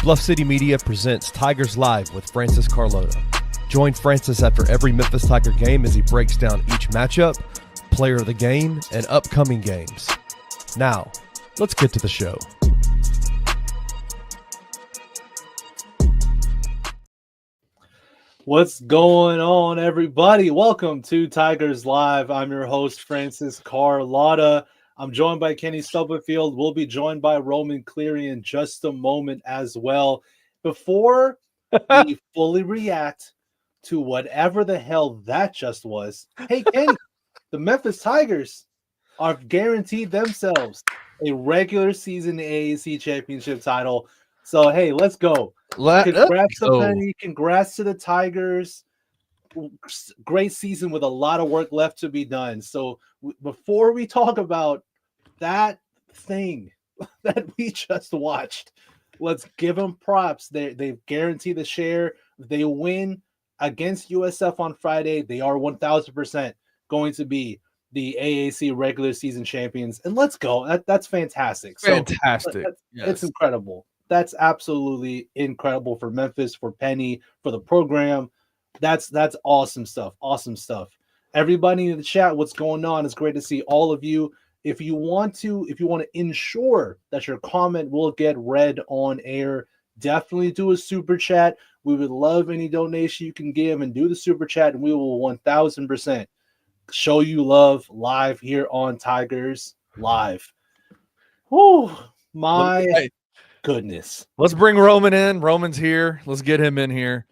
Bluff City Media presents Tigers Live with Francis Carlota. Join Francis after every Memphis Tiger game as he breaks down each matchup, player of the game, and upcoming games. Now, let's get to the show. What's going on, everybody? Welcome to Tigers Live. I'm your host, Francis Carlotta. I'm joined by Kenny Stubblefield. We'll be joined by Roman Cleary in just a moment as well. Before we fully react to whatever the hell that just was, hey, Kenny, the Memphis Tigers are guaranteed themselves a regular season AAC championship title. So, hey, let's go. Congrats to Penny. Congrats to the Tigers. Great season with a lot of work left to be done. So before we talk about that thing that we just watched, let's give them props. They've guaranteed the share. If they win against USF on Friday, they are 1,000% going to be the AAC regular season champions. And let's go. That's fantastic. Fantastic. It's incredible. That's absolutely incredible for Memphis, for Penny, for the program. That's awesome stuff. Awesome stuff. Everybody in the chat, what's going on? It's great to see all of you. If you want to ensure that your comment will get read on air, definitely do a super chat. We would love any donation you can give, and do the super chat, and we will 1,000% show you love live here on Tigers Live. Oh my goodness. Let's bring Roman in. Roman's here. Let's get him in here.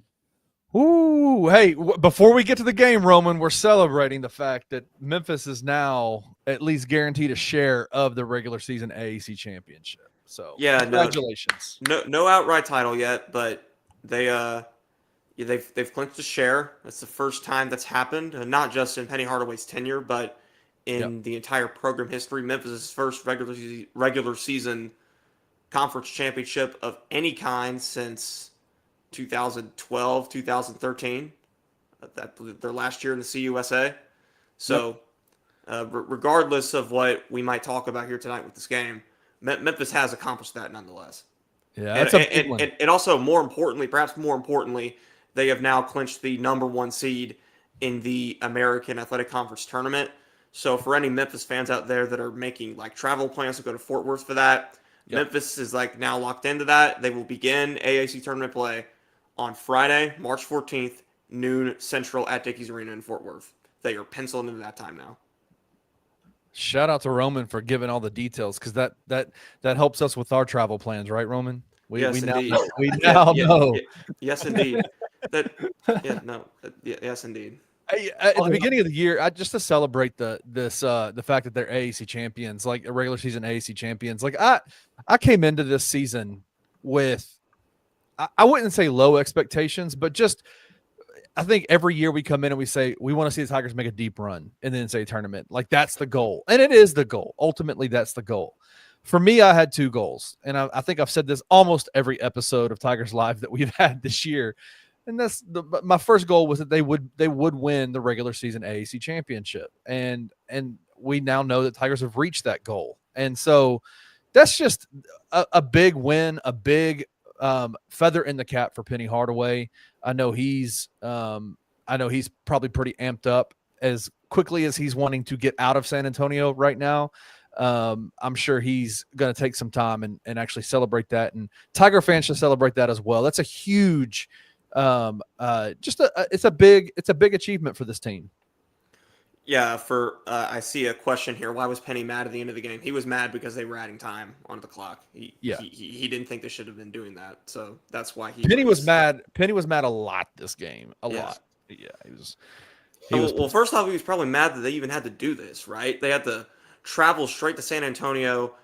Ooh, hey, before we get to the game, Roman, we're celebrating the fact that Memphis is now at least guaranteed a share of the regular season AAC championship. So, yeah, congratulations. No outright title yet, but they've clinched a share. That's the first time that's happened, not just in Penny Hardaway's tenure, but in the entire program history. Memphis' first regular season conference championship of any kind since 2012, 2013, their last year in the CUSA. So regardless of what we might talk about here tonight with this game, Memphis has accomplished that nonetheless. Yeah, that's a big one. And also, perhaps more importantly, they have now clinched the number one seed in the American Athletic Conference tournament. So for any Memphis fans out there that are making like travel plans to go to Fort Worth for that, Memphis is like now locked into that. They will begin AAC tournament play on Friday, March 14th, noon Central at Dickies Arena in Fort Worth. They are penciled into that time now. Shout out to Roman for giving all the details, because that helps us with our travel plans, right, Roman? Yes, indeed. We now know. Yes, indeed. Yes, indeed. At the beginning of the year, just to celebrate the fact that they're AAC champions, like a regular season AAC champions. Like I came into this season with, I wouldn't say low expectations, but just I think every year we come in and we say we want to see the Tigers make a deep run and then say tournament. Like that's the goal, and it is the goal. Ultimately, that's the goal. For me, I had two goals, and I think I've said this almost every episode of Tigers Live that we've had this year. And my first goal was that they would win the regular season AAC championship, and we now know that Tigers have reached that goal, and so that's just a big win, a big feather in the cap for Penny Hardaway. I know he's probably pretty amped up as quickly as he's wanting to get out of San Antonio right now. I'm sure he's going to take some time and actually celebrate that, and Tiger fans should celebrate that as well. That's a huge. It's a big achievement for this team. Yeah, I see a question here. Why was Penny mad at the end of the game? He was mad because they were adding time onto the clock. He didn't think they should have been doing that, so that's why Penny was mad. Penny was mad a lot this game, lot. Yeah, he was. Well, first off, he was probably mad that they even had to do this. Right? They had to travel straight to San Antonio,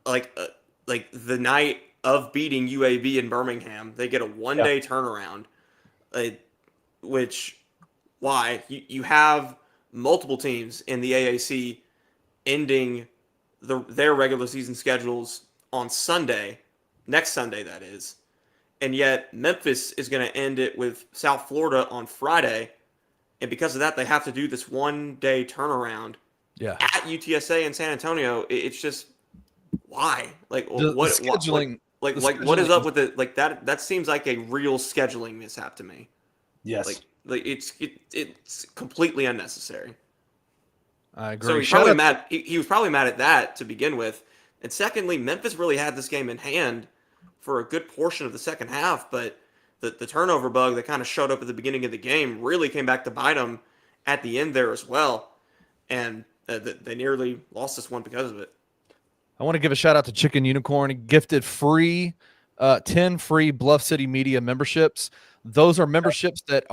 like the night of beating UAB in Birmingham. They get a one-day turnaround, which why you have multiple teams in the AAC ending their regular season schedules on Sunday, next Sunday that is, and yet Memphis is going to end it with South Florida on Friday, and because of that they have to do this one-day turnaround at UTSA in San Antonio. It's just why? Like the Like The what is scheduling- up with it? Like that seems like a real scheduling mishap to me. Yes. Like it's completely unnecessary. I agree. So he's Shout probably out- mad. He was probably mad at that to begin with. And secondly, Memphis really had this game in hand for a good portion of the second half, but the turnover bug that kind of showed up at the beginning of the game really came back to bite them at the end there as well. And they nearly lost this one because of it. I want to give a shout out to Chicken Unicorn. He gifted 10 free Bluff City Media memberships. Those are memberships that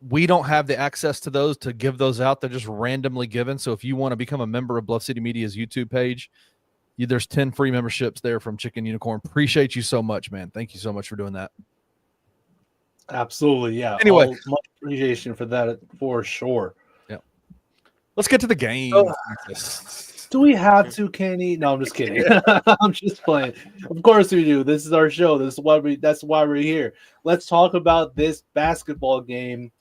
we don't have the access to those to give those out. They're just randomly given. So if you want to become a member of Bluff City Media's YouTube page, there's 10 free memberships there from Chicken Unicorn. Appreciate you so much, man. Thank you so much for doing that. Absolutely. Yeah. Anyway. Much appreciation for that for sure. Yeah. Let's get to the game. Oh. Do we have to, Kenny? No, I'm just kidding. I'm just playing. Of course we do. This is our show. That's why we're here. Let's talk about this basketball game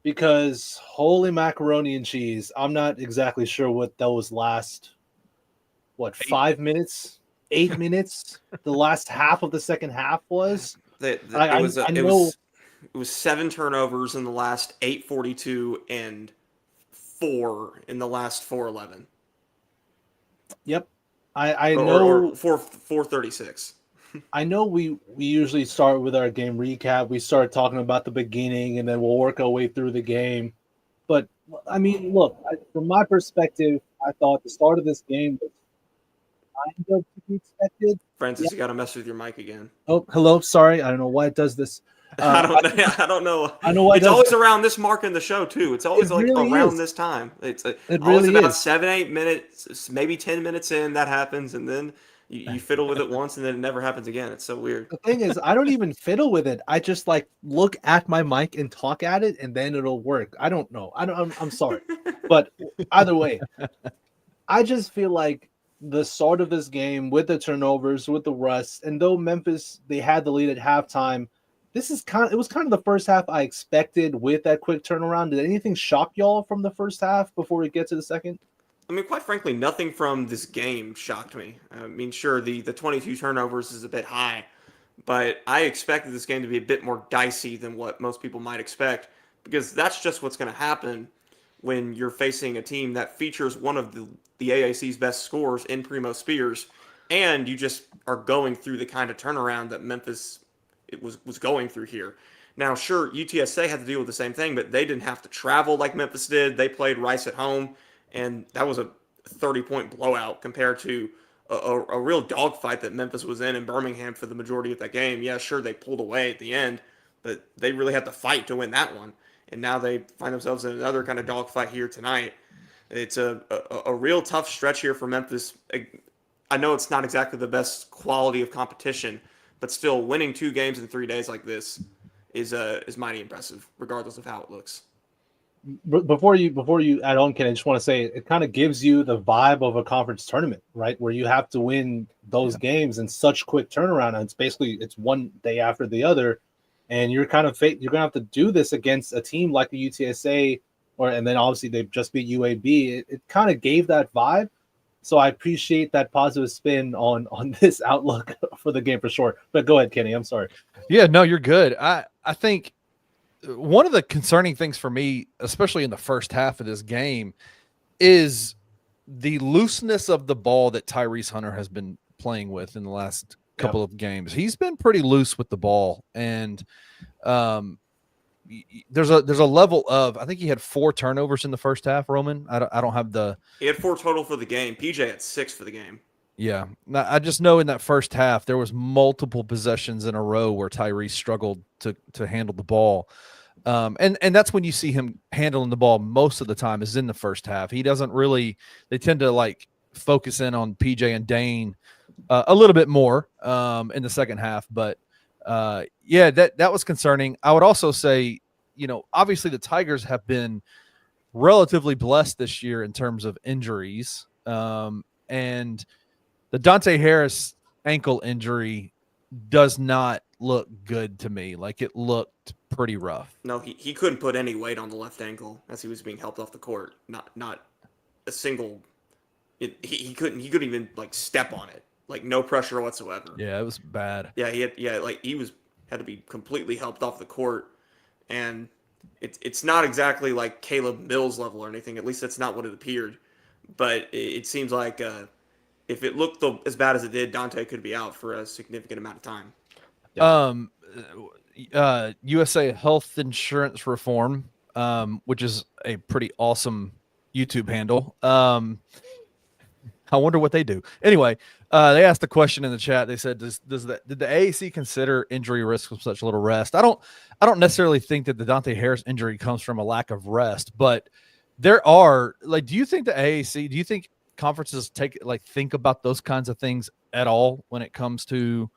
because holy macaroni and cheese. I'm not exactly sure what those last 5 minutes, 8 minutes, the last half of the second half was. It was 7 turnovers in the last 8:42 and 4 in the last 4:11. Yep. I know. Or 4:36. I know we usually start with our game recap. We start talking about the beginning, and then we'll work our way through the game. But, I mean, look, from my perspective, I thought the start of this game was kind of to be expected. Francis, you got to mess with your mic again. Oh, hello. Sorry. I don't know why it does this. I don't know. I know why it's always around this mark in the show too. It's always around this time. It's always about 7-8 minutes, maybe 10 minutes in that happens, and then you fiddle with it once, and then it never happens again. It's so weird. The thing is, I don't even fiddle with it. I just look at my mic and talk at it, and then it'll work. I don't know. I'm sorry, but either way, I just feel like the start of this game with the turnovers, with the rust, and though Memphis they had the lead at halftime. It was kind of the first half I expected with that quick turnaround. Did anything shock y'all from the first half before we get to the second? I mean, quite frankly, nothing from this game shocked me. I mean, sure, the 22 turnovers is a bit high, but I expected this game to be a bit more dicey than what most people might expect, because that's just what's going to happen when you're facing a team that features one of the AAC's best scorers in Primo Spears, and you just are going through the kind of turnaround that Memphis was going through here. Now, sure, UTSA had to deal with the same thing, but they didn't have to travel like Memphis did. They played Rice at home, and that was a 30-point blowout compared to a real dogfight that Memphis was in Birmingham for the majority of that game. Yeah, sure, they pulled away at the end, but they really had to fight to win that one. And now they find themselves in another kind of dogfight here tonight. It's a real tough stretch here for Memphis. I know it's not exactly the best quality of competition, but still, winning 2 games in 3 days like this is mighty impressive, regardless of how it looks. Before you add on, Ken, I just want to say it kind of gives you the vibe of a conference tournament, right? Where you have to win those games in such quick turnaround. And it's one day after the other, and you're gonna have to do this against a team like the UTSA, and then obviously they've just beat UAB. It kind of gave that vibe. So I appreciate that positive spin on this outlook for the game for sure. But go ahead, Kenny. I'm sorry. Yeah, no, you're good. I think one of the concerning things for me, especially in the first half of this game, is the looseness of the ball that Tyrese Hunter has been playing with in the last couple of games. He's been pretty loose with the ball, and there's a level of, I think he had 4 turnovers in the first half. Roman, I don't have the. He had 4 total for the game. PJ had 6 for the game. Yeah, I just know in that first half there was multiple possessions in a row where Tyrese struggled to handle the ball, and that's when you see him handling the ball most of the time is in the first half. He doesn't really. They tend to focus in on PJ and Dane a little bit more in the second half, but. Yeah, that was concerning. I would also say, obviously the Tigers have been relatively blessed this year in terms of injuries. And the Dante Harris ankle injury does not look good to me. Like, it looked pretty rough. No, he couldn't put any weight on the left ankle as he was being helped off the court. Not a single. He couldn't even step on it. like no pressure whatsoever. Yeah, it was bad. Yeah, he had to be completely helped off the court, and it's not exactly like Caleb Mills level or anything. At least that's not what it appeared. But it seems like if it looked as bad as it did, Dante could be out for a significant amount of time. USA Health Insurance Reform, which is a pretty awesome YouTube handle. I wonder what they do. Anyway, they asked a question in the chat. They said, did the AAC consider injury risk with such little rest? I don't necessarily think that the Dante Harris injury comes from a lack of rest, but there are do you think the AAC, do you think conferences think about those kinds of things at all when it comes to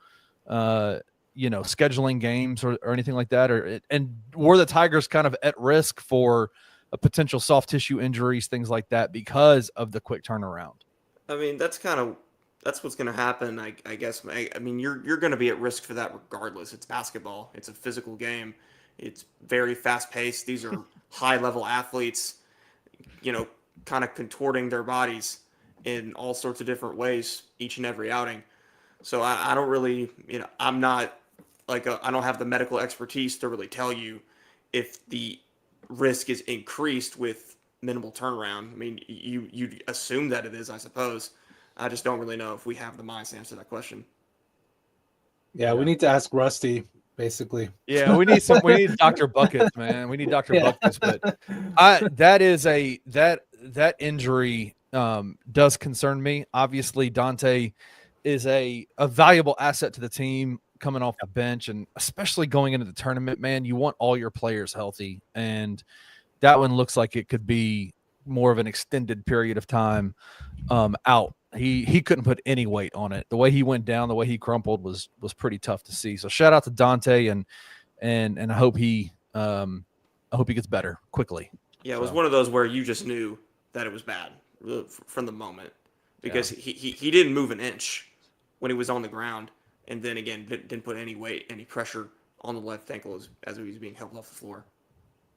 scheduling games or anything like that? And were the Tigers kind of at risk for a potential soft tissue injuries, things like that, because of the quick turnaround? I mean, that's what's going to happen. I guess. I mean, you're going to be at risk for that regardless. It's basketball. It's a physical game. It's very fast paced. These are high level athletes, kind of contorting their bodies in all sorts of different ways each and every outing. So I don't really, I'm not I don't have the medical expertise to really tell you if the risk is increased with minimal turnaround. I mean, you'd assume that it is, I suppose. I just don't really know if we have the minds to answer that question. Yeah, we need to ask Rusty, basically. Yeah, we need Dr. Buckets, man. We need Dr. Buckets, but that injury does concern me. Obviously, Dante is a valuable asset to the team coming off the bench, and especially going into the tournament, man, you want all your players healthy, and that one looks like it could be more of an extended period of time out. He couldn't put any weight on it. The way he went down, the way he crumpled was pretty tough to see. So shout out to Dante, and I hope he gets better quickly. Yeah, it was one of those where you just knew that it was bad from the moment, because he didn't move an inch when he was on the ground, and then again didn't put any weight, any pressure on the left ankle as he was being helped off the floor.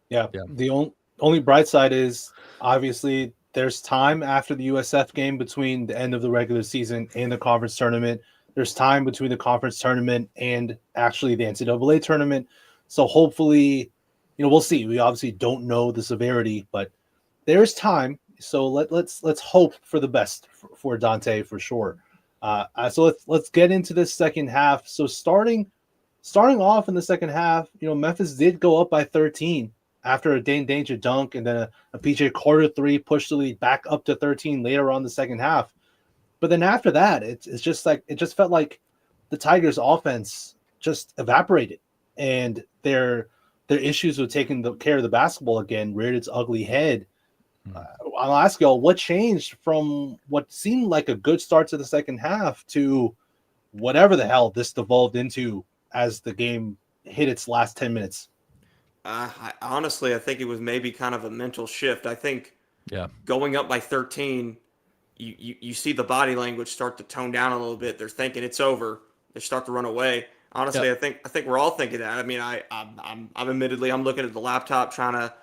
Yeah. The only bright side is obviously there's time after the USF game between the end of the regular season and the conference tournament. There's time between the conference tournament and actually the NCAA tournament. So hopefully, we'll see. We obviously don't know the severity, but there's time. So let's hope for the best for Dante for sure. So let's get into this second half. So starting off in the second half, Memphis did go up by 13 after a Dane Danger dunk, and then a PJ Carter 3 pushed the lead back up to 13 later on the second half. But then after that, it just felt like the Tigers' offense just evaporated, and their issues with taking care of the basketball again reared its ugly head. I'll ask y'all, what changed from what seemed like a good start to the second half to whatever the hell this devolved into as the game hit its last 10 minutes? Honestly, I think it was maybe kind of a mental shift. I think going up by 13, you see the body language start to tone down a little bit. They're thinking it's over. They start to run away. Honestly, I think we're all thinking that. I mean, I'm admittedly I'm looking at the laptop trying to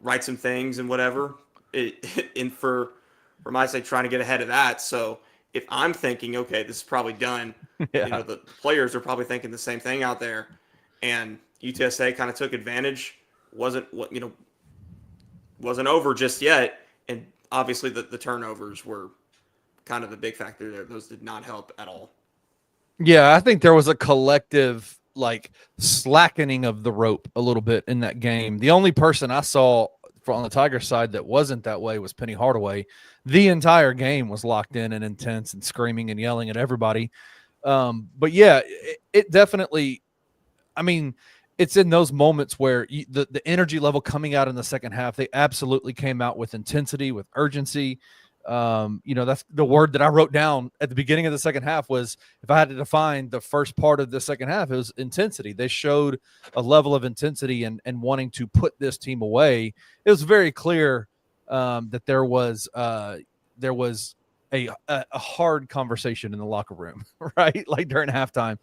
write some things and whatever. For my sake, trying to get ahead of that. So if I'm thinking, okay, this is probably done, the players are probably thinking the same thing out there, and UTSA kind of took advantage. Wasn't over just yet, and obviously the turnovers were kind of the big factor there. Those did not help at all. Yeah, I think there was a collective slackening of the rope a little bit in that game. The only person I saw on the Tigers side that wasn't that way was Penny Hardaway. The entire game was locked in and intense and screaming and yelling at everybody. But yeah, it definitely, I mean, it's in those moments where the energy level coming out in the second half, they absolutely came out with intensity, with urgency. That's the word that I wrote down at the beginning of the second half was, if I had to define the first part of the second half, it was intensity. They showed a level of intensity and wanting to put this team away. It was very clear that there was a hard conversation in the locker room, right? Like during halftime.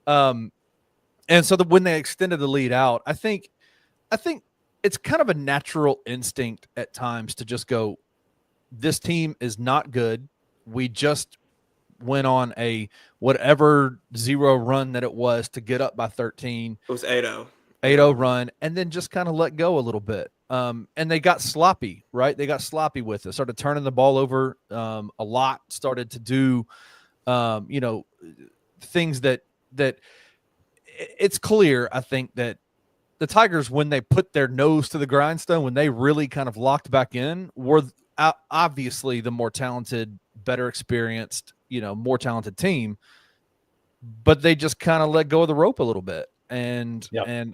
And so when they extended the lead out, I think it's kind of a natural instinct at times to just go, this team is not good. We just went on a whatever 0 run that it was to get up by 13. It was 8-0. 8-0 run, and then just kind of let go a little bit. And they got sloppy, right? They got sloppy with it. Started turning the ball over a lot. Started to do, things that it's clear, I think, that the Tigers, when they put their nose to the grindstone, when they really kind of locked back in, were obviously the more talented, better experienced, more talented team. But they just kind of let go of the rope a little bit and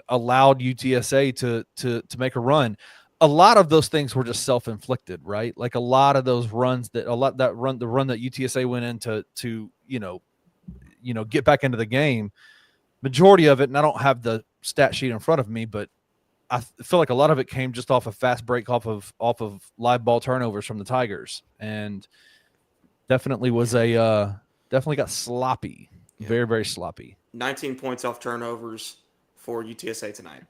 allowed UTSA to make a run. A lot of those things were just self-inflicted, right? Like a lot of those runs the run that UTSA went in to get back into the game. Majority of it, and I don't have the stat sheet in front of me, but I feel like a lot of it came just off a fast break off of live ball turnovers from the Tigers, and definitely definitely got sloppy, very, very sloppy. 19 points off turnovers for UTSA tonight.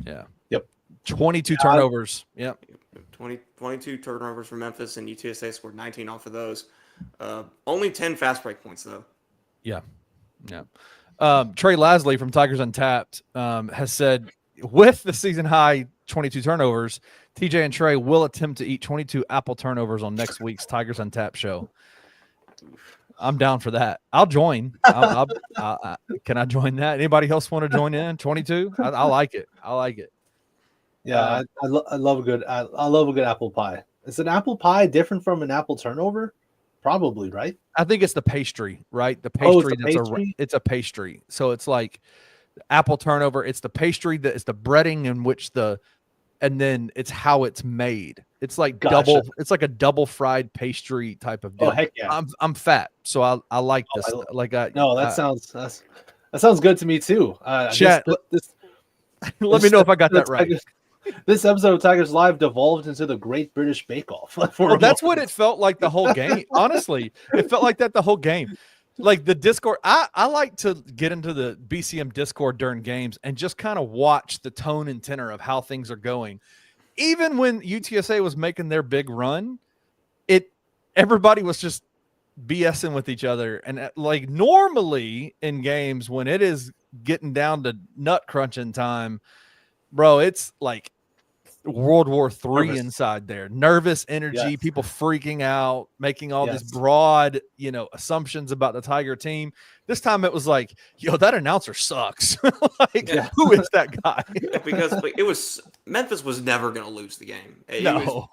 Yeah. Yep. 22 turnovers. Yep. 22 turnovers for Memphis, and UTSA scored 19 off of those. Only 10 fast break points though. Yeah. Yeah. Trey Lasley from Tigers Untapped has said, with the season high 22 turnovers, TJ and Trey will attempt to eat 22 apple turnovers on next week's Tigers Untapped show. I'm down for that. I'll join. Can I join that? Anybody else want to join in? 22? I like it. I like it. Yeah, I love a good apple pie. Is an apple pie different from an apple turnover? Probably, right? I think it's the pastry, right? The pastry it's a pastry. So it's like apple turnover. It's the pastry that is the breading in which and then it's how it's made. It's like it's like a double fried pastry type of deal. Oh heck yeah! I'm fat, so I like this. That sounds good to me too. Chat, let me know if I got that right. This episode of Tigers Live devolved into the Great British Bake Off. Well, that's what it felt like the whole game. Honestly, it felt like that the whole game. Like the Discord, I like to get into the BCM Discord during games and just kind of watch the tone and tenor of how things are going. Even when UTSA was making their big run, everybody was just BSing with each other. And like normally in games when it is getting down to nut crunching time, bro, it's like World War III inside there. Nervous energy, people freaking out, making all this broad, assumptions about the Tiger team. This time it was like, yo, that announcer sucks. Who is that guy? Because Memphis was never going to lose the game. It No.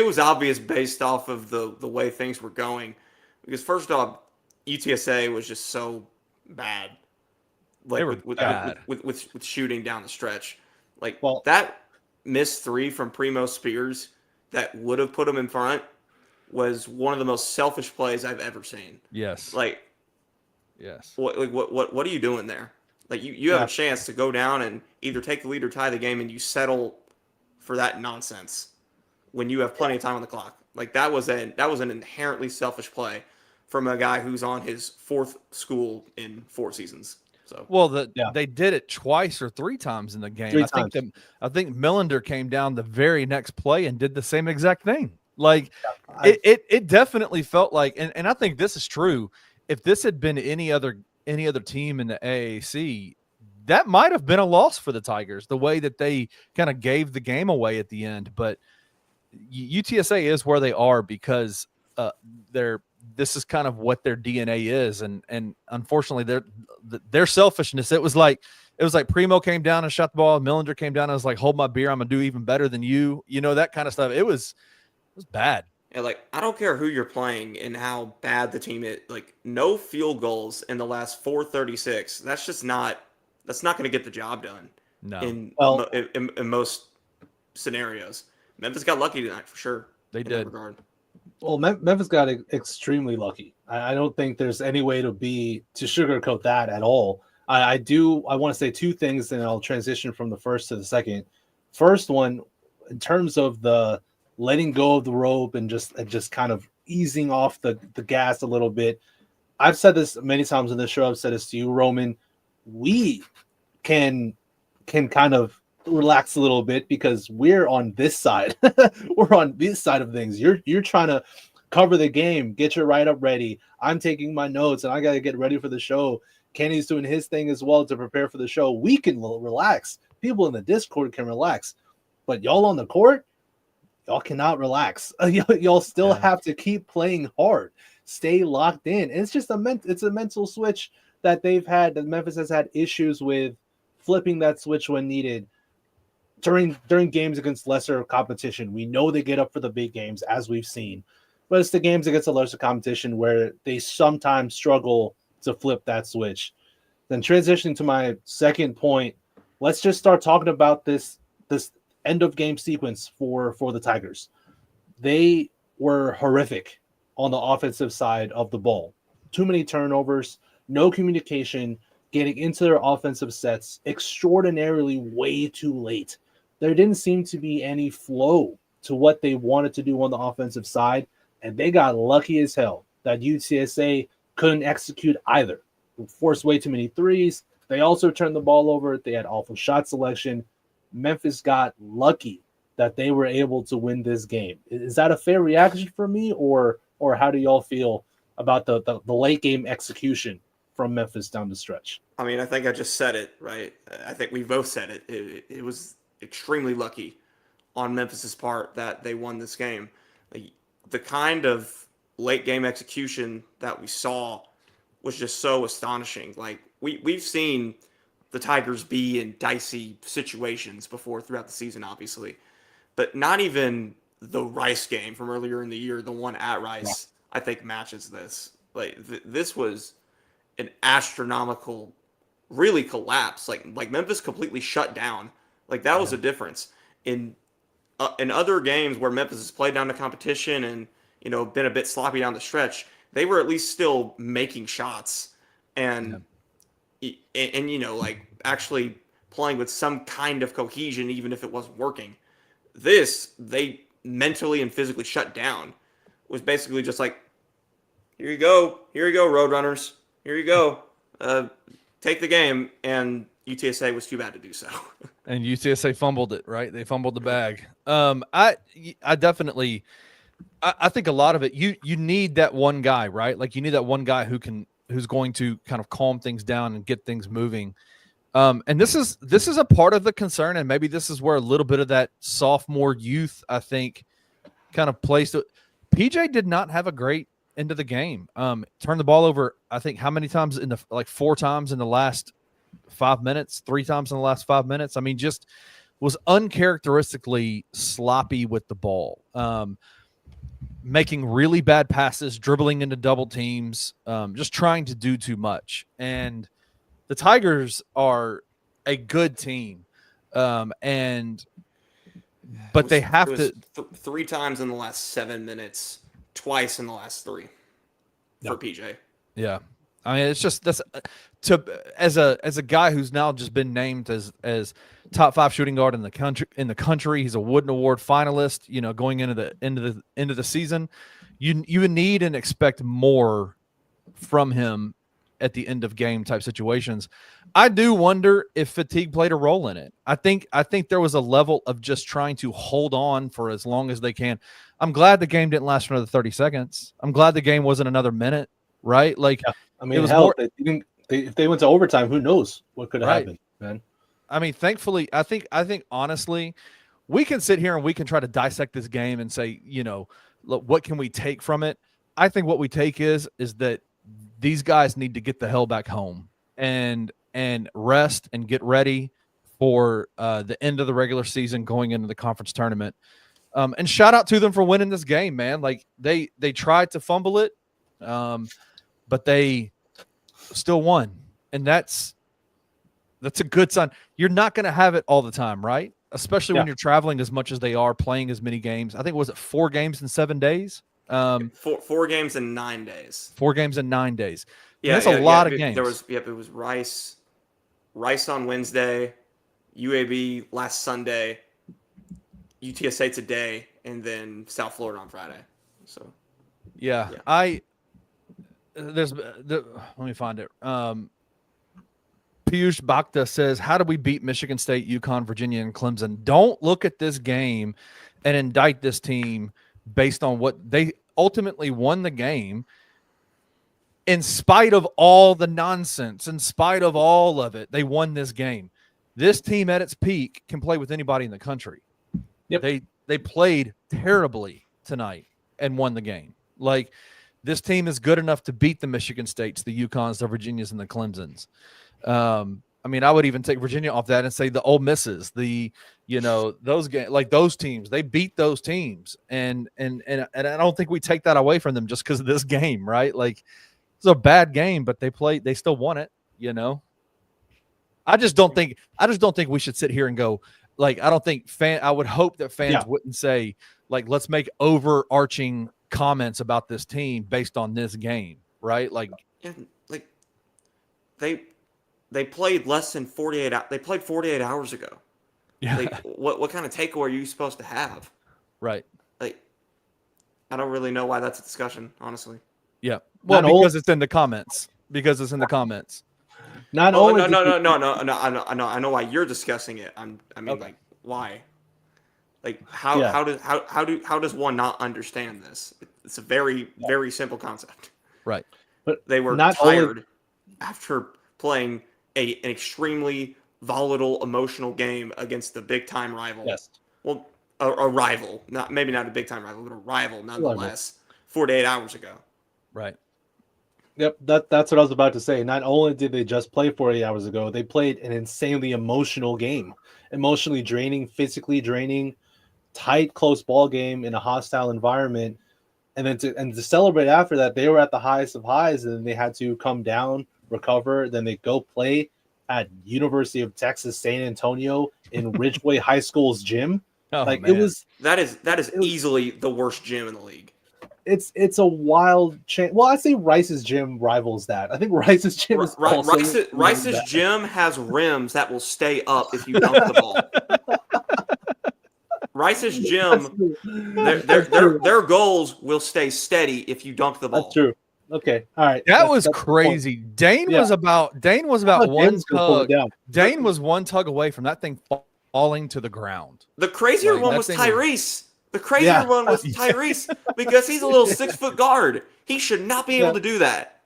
was obvious based off of the way things were going. Because first off, UTSA was just so bad. Like with shooting down the stretch. That missed 3 from Primo Spears that would have put him in front was one of the most selfish plays I've ever seen. Yes. Yes. What are you doing there? Like you have a chance to go down and either take the lead or tie the game, and you settle for that nonsense when you have plenty of time on the clock. Like that was an inherently selfish play from a guy who's on his 4th school in 4 seasons. So they did it twice or 3 times in the game. I think Millender came down the very next play and did the same exact thing. Like it definitely felt like, and I think this is true. If this had been any other team in the AAC, that might have been a loss for the Tigers, the way that they kind of gave the game away at the end. But UTSA is where they are because this is kind of what their DNA is, and unfortunately their selfishness. It was like Primo came down and shot the ball, Millender came down and was like, hold my beer, I'm gonna do even better than you, that kind of stuff. It was bad. Yeah, I don't care who you're playing and how bad the team is. Like no field goals in the last 4:36. That's not going to get the job done. No. In most scenarios, Memphis got lucky tonight for sure. They did. Well, Memphis got extremely lucky. I don't think there's any way to sugarcoat that at all. I want to say 2 things, and I'll transition from the first to the second. First one, in terms of the letting go of the rope and just kind of easing off the gas a little bit. I've said this many times in this show. I've said this to you, Roman. We can kind of relax a little bit because we're on this side. We're on this side of things. You're trying to cover the game, get your write-up ready. I'm taking my notes, and I got to get ready for the show. Kenny's doing his thing as well to prepare for the show. We can relax. People in the Discord can relax. But y'all on the court, y'all cannot relax. Y'all still have to keep playing hard. Stay locked in. And it's just a mental switch that that Memphis has had issues with flipping that switch when needed. During games against lesser competition, we know they get up for the big games, as we've seen. But it's the games against the lesser competition where they sometimes struggle to flip that switch. Then transitioning to my second point, let's just start talking about this end of game sequence for the Tigers. They were horrific on the offensive side of the ball. Too many turnovers, no communication, getting into their offensive sets extraordinarily way too late. There didn't seem to be any flow to what they wanted to do on the offensive side, and they got lucky as hell that UTSA couldn't execute either. They forced way too many threes. They also turned the ball over. They had awful shot selection. Memphis got lucky that they were able to win this game. Is that a fair reaction for me, or how do y'all feel about the late game execution from Memphis down the stretch? I mean, I think I just said it, right? I think we both said it. It was extremely lucky on Memphis's part that they won this game. The kind of late game execution that we saw was just so astonishing. Like we've seen the Tigers be in dicey situations before throughout the season, obviously, but not even the Rice game from earlier in the year, the one at Rice, I think matches this. Like this was an astronomical, really collapse. Like Memphis completely shut down. Like that was a difference in other games where Memphis has played down the competition and been a bit sloppy down the stretch. They were at least still making shots and like actually playing with some kind of cohesion, even if it wasn't working. They mentally and physically shut down. It was basically just like, here you go, Roadrunners, here you go, take the game. And UTSA was too bad to do so. And UTSA fumbled it, right? They fumbled the bag. I definitely, I think a lot of it, you need that one guy, right? Like you need that one guy who's going to kind of calm things down and get things moving. And this is a part of the concern, and maybe this is where a little bit of that sophomore youth, I think, kind of plays. PJ did not have a great end of the game. Turned the ball over, I think, how many times 4 times in the last 5 minutes, 3 times in the last 5 minutes. I mean, just was uncharacteristically sloppy with the ball. Making really bad passes, dribbling into double teams, just trying to do too much. And the Tigers are a good team, but they have to 3 times in the last 7 minutes, twice in the last 3 for PJ. Yeah, I mean, it's just as a guy who's now just been named as top 5 shooting guard in the country. He's a Wooden Award finalist. Going into the end of the season, you would need and expect more from him at the end of game type situations. I do wonder if fatigue played a role in it. I think there was a level of just trying to hold on for as long as they can. I'm glad the game didn't last for another 30 seconds. I'm glad the game wasn't another minute, right? Like, yeah. I mean, it was more, if they went to overtime, who knows what could have happened, man. I mean, thankfully, I think honestly, we can sit here and we can try to dissect this game and say, look, what can we take from it? I think what we take is that these guys need to get the hell back home and rest and get ready for the end of the regular season going into the conference tournament. And shout out to them for winning this game, man. Like they tried to fumble it, but they still won. And that's a good sign. You're not going to have it all the time, right? Especially when you're traveling as much as they are, playing as many games. I think, was it 4 games in 7 days? 4 games in 9 days. 4 games in 9 days. Yeah, that's a lot of games. It was Rice on Wednesday, UAB last Sunday, UTSA today, and then South Florida on Friday. So, yeah. Let me find it. Piyush Bhakta says, how do we beat Michigan State, UConn, Virginia, and Clemson? Don't look at this game and indict this team based on what ultimately won the game in spite of all the nonsense, in spite of all of it. They won this game. This team at its peak can play with anybody in the country. Yep. They played terribly tonight and won the game. Like, this team is good enough to beat the Michigan States, the UConns, the Virginias, and the Clemsons. I mean, I would even take Virginia off that and say the Ole Misses, those games, like those teams, they beat those teams, and I don't think we take that away from them just because of this game, right? Like, it's a bad game, but they still won it. I just don't think we should sit here and go, like, I would hope that fans wouldn't say, like, let's make overarching comments about this team based on this game, right? Like, like they played less than 48 hours. They played 48 hours ago. Yeah. Like, what kind of takeaway are you supposed to have? Right. Like, I don't really know why that's a discussion, honestly. Yeah. Well, because it's in the comments. Not Oh, only no. I know why you're discussing it. Like, why? Like, how does one not understand this? It's a very, very simple concept. Right. But they were tired after playing an extremely volatile, emotional game against the big time rival. Yes. Well, a rival, maybe not a big time rival, but a rival nonetheless. 48 hours ago. Right. Yep, that's what I was about to say. Not only did they just play 48 hours ago, they played an insanely emotional game. Emotionally draining, physically draining, tight, close ball game in a hostile environment. And then to celebrate after that, they were at the highest of highs, and then they had to come down, recover, then they go play at University of Texas San Antonio in Ridgeway High School's gym. Oh, like, man. That is easily the worst gym in the league. It's a wild change. Well, I'd say Rice's gym rivals that. I think Rice's gym is Rice's gym has rims that will stay up if you dunk the ball. Rice's gym, their goals will stay steady if you dunk the ball. That's true. Okay, all right. That was crazy. Dane was about one tug. Dane was one tug away from that thing falling to the ground. The crazier one was Tyrese. The crazier one was Tyrese because he's a little 6-foot guard. He should not be able to do that.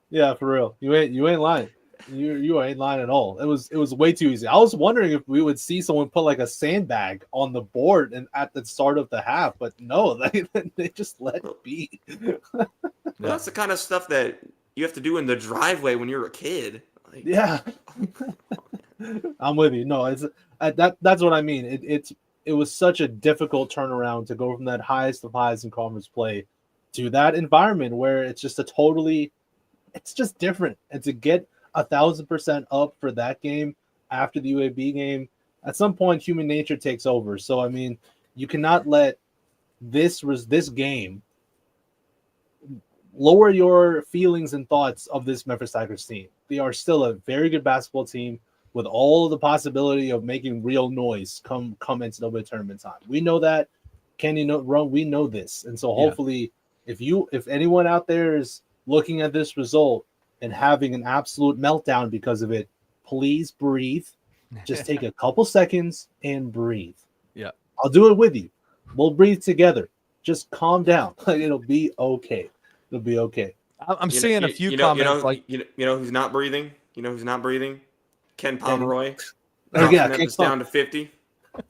Yeah, for real. You ain't lying. You ain't lying at all. It was way too easy. I was wondering if we would see someone put like a sandbag on the board and at the start of the half, but no, they just let it be. Well, that's the kind of stuff that you have to do in the driveway when you're a kid. Like, yeah, I'm with you. No, that's what I mean. It was such a difficult turnaround to go from that highest of highs in conference play to that environment where it's just it's just different. And to get 1,000% up for that game after the UAB game, at some point human nature takes over. So I mean, you cannot let this game lower your feelings and thoughts of this Memphis Tigers team. They are still a very good basketball team with all of the possibility of making real noise come NCAA tournament time. We know that. Kenny, we know this. And so hopefully if anyone out there is looking at this result and having an absolute meltdown because of it, please breathe. Just take a couple seconds and breathe. Yeah. I'll do it with you. We'll breathe together. Just calm down. It'll be okay. It'll be okay. I'm seeing a few comments you know who's not breathing? You know who's not breathing? Ken Pomeroy. Memphis down to 50.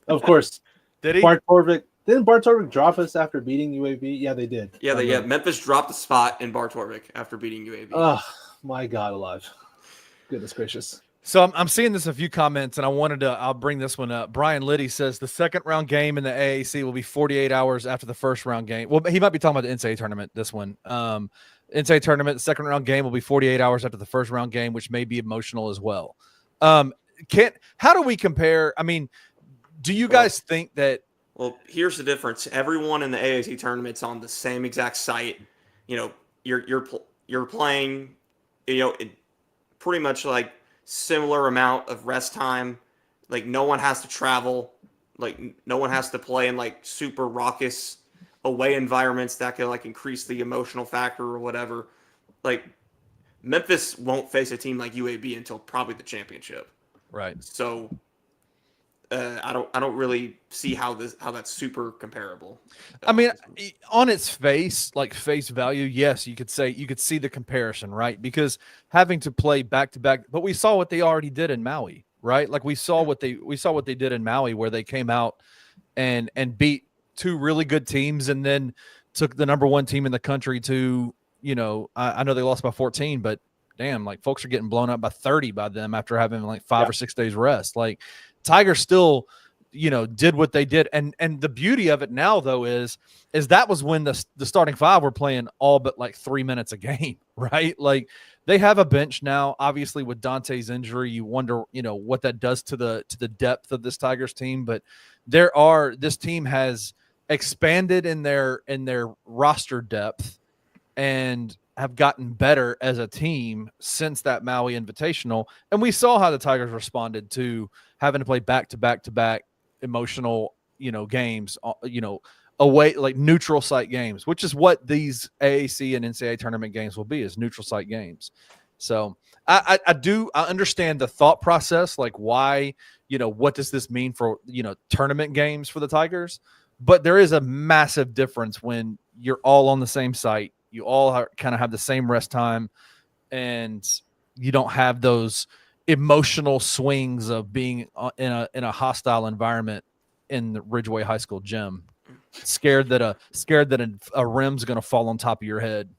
Of course. Did he? Didn't Bart Torvik drop us after beating UAB? Yeah, they did. Yeah, Memphis dropped the spot in Bart Torvik after beating UAB. Oh, my God alive. Goodness gracious. So I'm seeing this in a few comments, and I'll bring this one up. Brian Liddy says the second round game in the AAC will be 48 hours after the first round game. Well, he might be talking about the NCAA tournament, this one. NCAA tournament, the second round game will be 48 hours after the first round game, which may be emotional as well. How do we compare? I mean, do you guys think that? Well, here's the difference. Everyone in the AAC tournament's on the same exact site. You're playing, pretty much like similar amount of rest time. Like, no one has to travel. Like, no one has to play in like super raucous away environments that can like increase the emotional factor or whatever. Like, Memphis won't face a team like UAB until probably the championship. Right. So I don't really see how that's super comparable. I mean, on its face, like face value, yes, you could see the comparison, right? Because having to play back to back, but we saw what they already did in Maui, right? Like we saw what they did in Maui, where they came out and beat two really good teams, and then took the number one team in the country to, I know they lost by 14, but damn, like folks are getting blown up by 30 by them after having like 5 or 6 days rest. Like Tigers still, did what they did. And the beauty of it now though is that was when the starting five were playing all but like 3 minutes a game, right? Like they have a bench now. Obviously with Dante's injury, you wonder, what that does to the depth of this Tigers team. But this team has expanded in their roster depth and have gotten better as a team since that Maui Invitational. And we saw how the Tigers responded to having to play back-to-back emotional, games, away, like neutral site games, which is what these AAC and NCAA tournament games will be, is neutral site games. So I understand the thought process, like why, what does this mean for, tournament games for the Tigers? But there is a massive difference when you're all on the same site. You all kind of have the same rest time, and you don't have those emotional swings of being in a hostile environment in the Ridgeway High School gym, scared that a rim's going to fall on top of your head.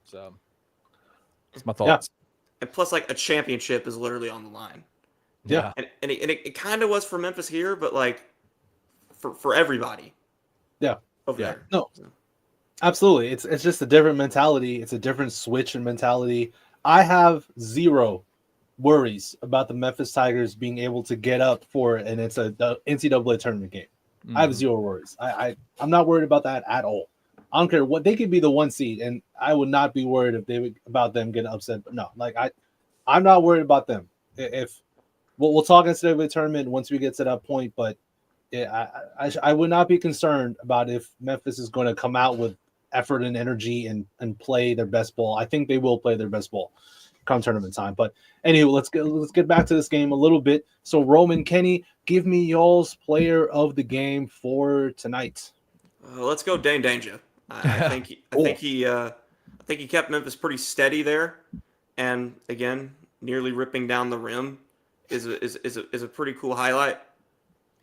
So that's my thoughts. Yeah. And plus, like, a championship is literally on the line. Yeah. And it kind of was for Memphis here, but like for everybody. Yeah. Over there. No. Absolutely. It's just a different mentality. It's a different switch in mentality. I have zero worries about the Memphis Tigers being able to get up for it, and it's the NCAA tournament game. Mm-hmm. I have zero worries. I'm not worried about that at all. I don't care what, they could be the 1 seed, and I would not be worried about them getting upset. But no, like I'm not worried about them. If we'll talk NCAA tournament once we get to that point, but I would not be concerned about if Memphis is going to come out with effort and energy and play their best ball. I think they will play their best ball come tournament time. But anyway, let's get back to this game a little bit. So Roman, Kenny, give me y'all's player of the game for tonight. Let's go Dane Danger. I think he kept Memphis pretty steady there, and again, nearly ripping down the rim is a pretty cool highlight.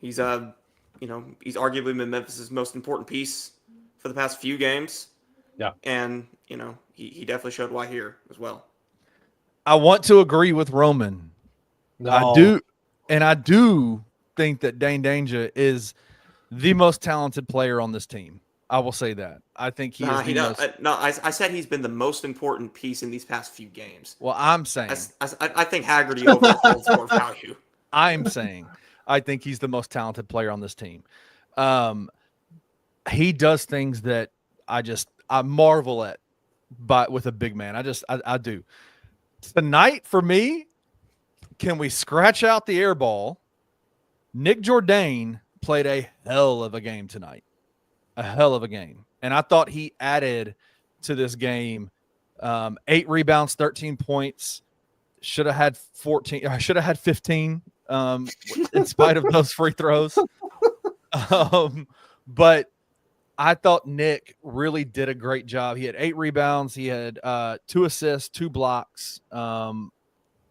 He's he's arguably been Memphis's most important piece for the past few games. Yeah. And, he definitely showed why here as well. I want to agree with Roman. No. I do think that Dane Danger is the most talented player on this team. I will say that. I think I said he's been the most important piece in these past few games. Well, I'm saying. I think Haggerty overholds more value. I'm saying I think he's the most talented player on this team. He does things that I marvel at, but with a big man. I do. Tonight for me, can we scratch out the air ball? Nick Jourdain played a hell of a game tonight. A hell of a game. And I thought he added to this game 8 rebounds, 13 points. Should have had 14. I should have had 15 in spite of those free throws. But I thought Nick really did a great job. He had 8 rebounds. He had 2 assists, 2 blocks.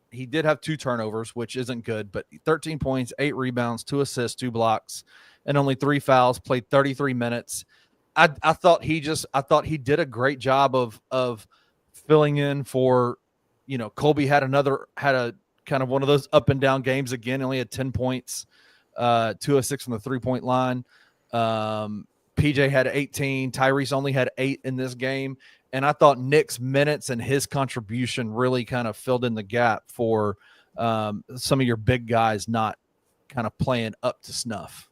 He did have 2 turnovers, which isn't good, but 13 points, 8 rebounds, 2 assists, 2 blocks, and only 3 fouls, played 33 minutes. I thought he did a great job of filling in for, Colby had a kind of one of those up and down games again. He only had 10 points, 2 of 6 from the 3-point line. PJ had 18. Tyrese only had 8 in this game. And I thought Nick's minutes and his contribution really kind of filled in the gap for some of your big guys not kind of playing up to snuff.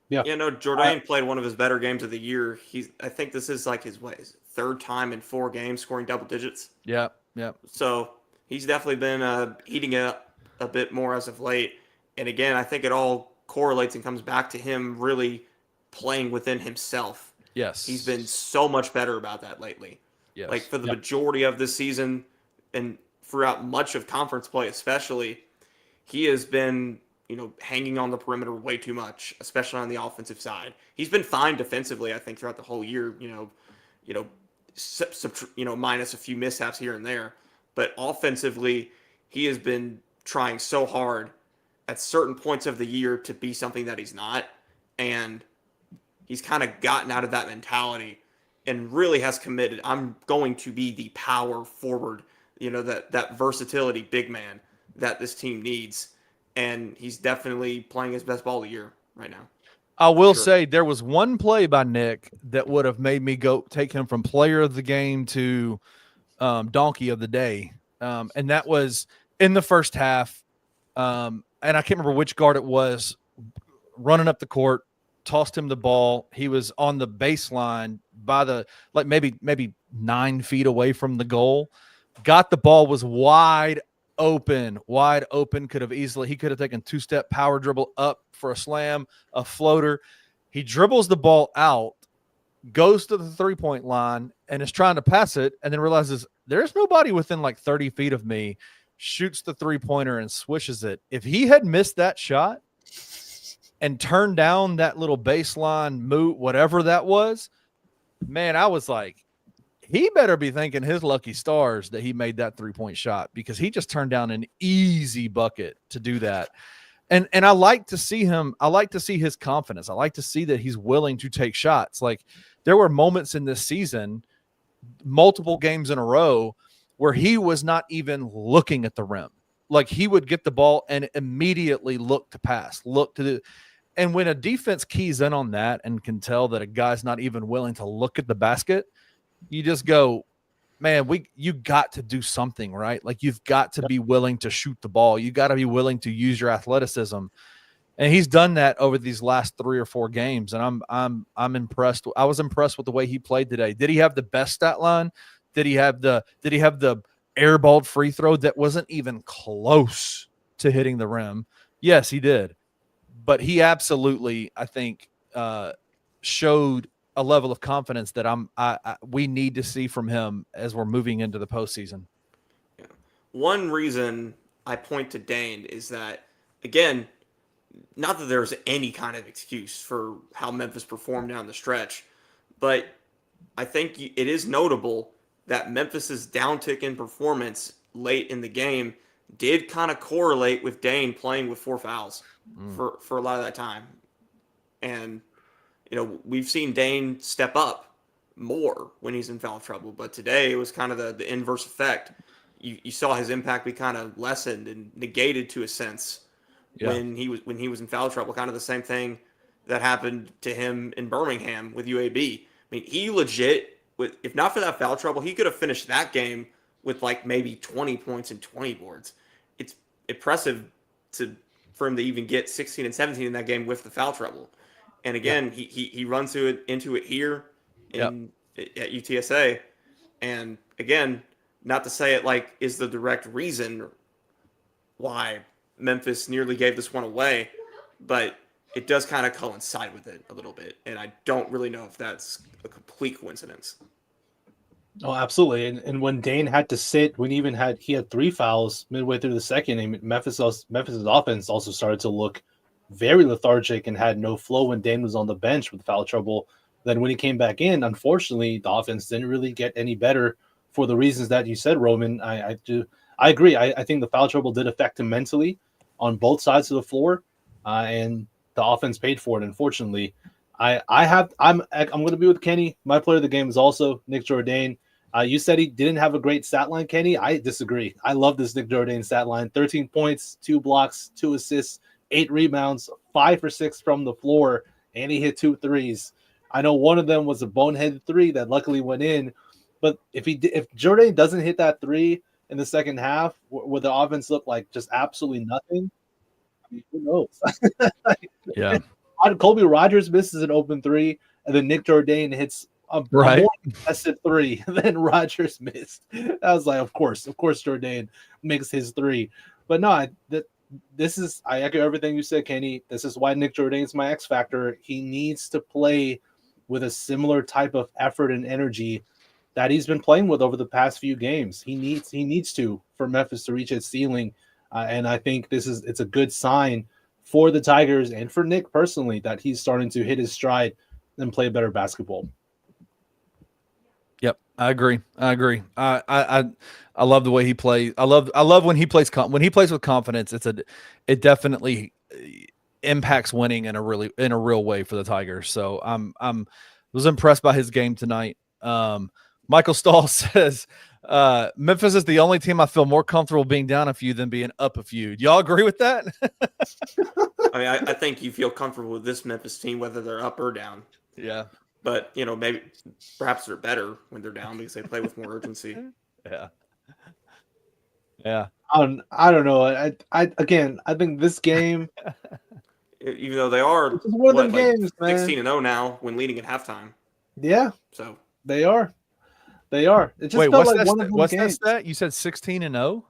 Yeah. Jourdain played one of his better games of the year. I think this is like his 3rd time in 4 games scoring double digits. Yeah. So he's definitely been heating it up a bit more as of late. And again, I think it all correlates and comes back to him really playing within himself. Yes. He's been so much better about that lately. Yes. Like for the majority of this season and throughout much of conference play especially, he has been, hanging on the perimeter way too much, especially on the offensive side. He's been fine defensively, I think, throughout the whole year. Minus a few mishaps here and there, but offensively, he has been trying so hard at certain points of the year to be something that he's not, and he's kind of gotten out of that mentality and really has committed. I'm going to be the power forward, that versatility big man that this team needs. And he's definitely playing his best ball of the year right now. I will say there was one play by Nick that would have made me go take him from player of the game to donkey of the day. And that was in the first half. And I can't remember which guard it was running up the court, tossed him the ball. He was on the baseline by the, maybe 9 feet away from the goal, got the ball, was wide open, could have taken 2-step power dribble up for a slam, a floater. He dribbles the ball out, goes to the 3-point line and is trying to pass it, and then realizes there's nobody within like 30 feet of me, shoots the 3-pointer and swishes it. If he had missed that shot and turned down that little baseline moot, whatever that was, man, I was like, he better be thanking his lucky stars that he made that 3-point shot, because he just turned down an easy bucket to do that. And I like to see him. I like to see his confidence. I like to see that he's willing to take shots. Like, there were moments in this season, multiple games in a row, where he was not even looking at the rim. Like, he would get the ball and immediately look to pass, and when a defense keys in on that and can tell that a guy's not even willing to look at the basket, you just go, man, you got to do something, right? Like, you've got to be willing to shoot the ball. You got to be willing to use your athleticism. And he's done that over these last 3 or 4 games. And I'm impressed. I was impressed with the way he played today. Did he have the best stat line? Did he have the airballed free throw that wasn't even close to hitting the rim? Yes, he did. But he absolutely, I think, showed a level of confidence that we need to see from him as we're moving into the postseason. Yeah. One reason I point to Dane is that, again, not that there's any kind of excuse for how Memphis performed down the stretch, but I think it is notable that Memphis's downtick in performance late in the game did kind of correlate with Dane playing with 4 fouls for a lot of that time. And we've seen Dane step up more when he's in foul trouble, but today it was kind of the inverse effect. You saw his impact be kind of lessened and negated to a sense when he was in foul trouble. Kind of the same thing that happened to him in Birmingham with UAB. I mean, he legit, if not for that foul trouble, he could have finished that game with like maybe 20 points and 20 boards. It's impressive for him to even get 16 and 17 in that game with the foul trouble. And again, he runs into it here at UTSA. And again, not to say it like is the direct reason why Memphis nearly gave this one away, but it does kind of coincide with it a little bit. And I don't really know if that's a complete coincidence. Oh, absolutely. And when Dane had to sit, he had 3 fouls midway through the second, and Memphis's offense also started to look very lethargic and had no flow when Dane was on the bench with foul trouble. Then when he came back in, unfortunately, the offense didn't really get any better for the reasons that you said, Roman. I agree. I think the foul trouble did affect him mentally on both sides of the floor, and the offense paid for it. Unfortunately, I'm going to be with Kenny. My player of the game is also Nick Jourdain. You said he didn't have a great stat line, Kenny. I disagree. I love this Nick Jourdain stat line: 13 points, 2 blocks, 2 assists, 8 rebounds, 5 for 6 from the floor, and he hit 2 threes. I know one of them was a boneheaded 3 that luckily went in, but if Jourdain doesn't hit that 3 in the second half, where the offense looked like just absolutely nothing, I mean, who knows? Yeah. Colby Rogers misses an open 3, and then Nick Jourdain hits a more contested 3 than Rogers missed. I was like, of course Jourdain makes his 3. But no, I echo everything you said, Kenny. This is why Nick Jourdain is my X factor. He needs to play with a similar type of effort and energy that he's been playing with over the past few games. He needs to for Memphis to reach its ceiling. And I think it's a good sign for the Tigers and for Nick personally that he's starting to hit his stride and play better basketball. Yep, I agree. I love the way he plays. I love when he plays with confidence. It definitely impacts winning in a real way for the Tigers. So was impressed by his game tonight. Michael Stahl says Memphis is the only team I feel more comfortable being down a few than being up a few. Do y'all agree with that? I mean, I think you feel comfortable with this Memphis team whether they're up or down. Yeah. But, perhaps they're better when they're down because they play with more urgency. Yeah. Yeah. I don't know. I think this game, even though they are one of them games, 16-0 now when leading at halftime. Yeah. So they are. It just Wait, felt what's like one of what's those that games. stat? You said 16-0?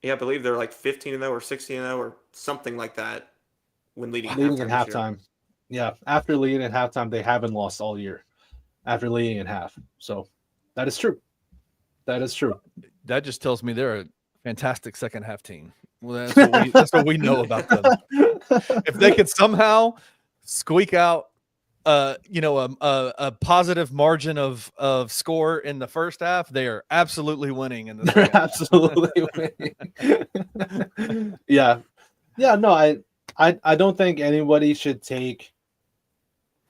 Yeah, I believe they're like 15-0 or 16-0 or something like that when leading at halftime. Yeah, after leading at halftime, they haven't lost all year. After leading at half, so that is true. That That just tells me they're a fantastic second half team. Well, that's what we know about them. If they could somehow squeak out, a positive margin of score in the first half, they are absolutely winning in the second half. Absolutely winning. Yeah. No, I don't think anybody should take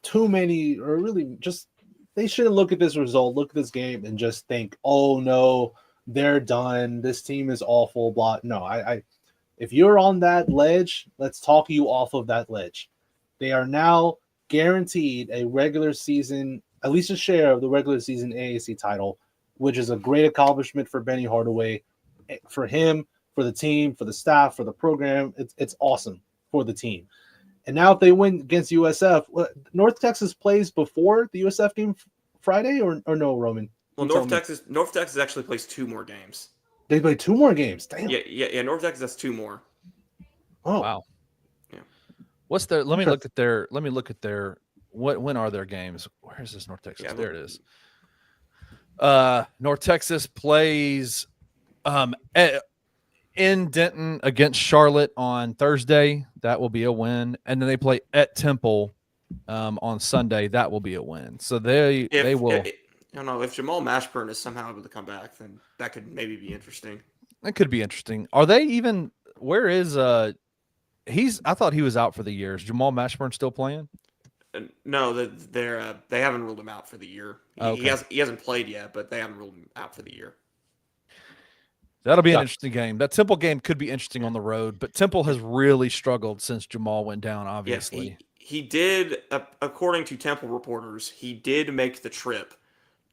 too many, or really just they shouldn't look at this result, look at this game, and just think, oh no, they're done. This team is awful. Blah. No, if you're on that ledge, let's talk you off of that ledge. They are now guaranteed a regular season, at least a share of the regular season AAC title, which is a great accomplishment for Benny Hardaway, for him, for the team, for the staff, for the program. It's awesome for the team. And now if they win against USF, North Texas plays before the USF game Friday or no, Roman? Well, North Texas actually plays 2 more games. They play 2 more games. Damn. Yeah. North Texas has 2 more. Oh wow. Yeah. What's their? Let me look at their. When are their games? Where is this North Texas? Yeah, there it is. North Texas plays in Denton against Charlotte on Thursday. That will be a win. And then they play at Temple on Sunday. That will be a win. So they will. I don't know. If Jamal Mashburn is somehow able to come back, then that could maybe be interesting. That could be interesting. Are they even – where is I thought he was out for the year. Is Jamal Mashburn still playing? No, they haven't ruled him out for the year. He hasn't played yet, but they haven't ruled him out for the year. That'll be an interesting game. That Temple game could be interesting on the road, but Temple has really struggled since Jamal went down, obviously. Yes, he did, according to Temple reporters, he did make the trip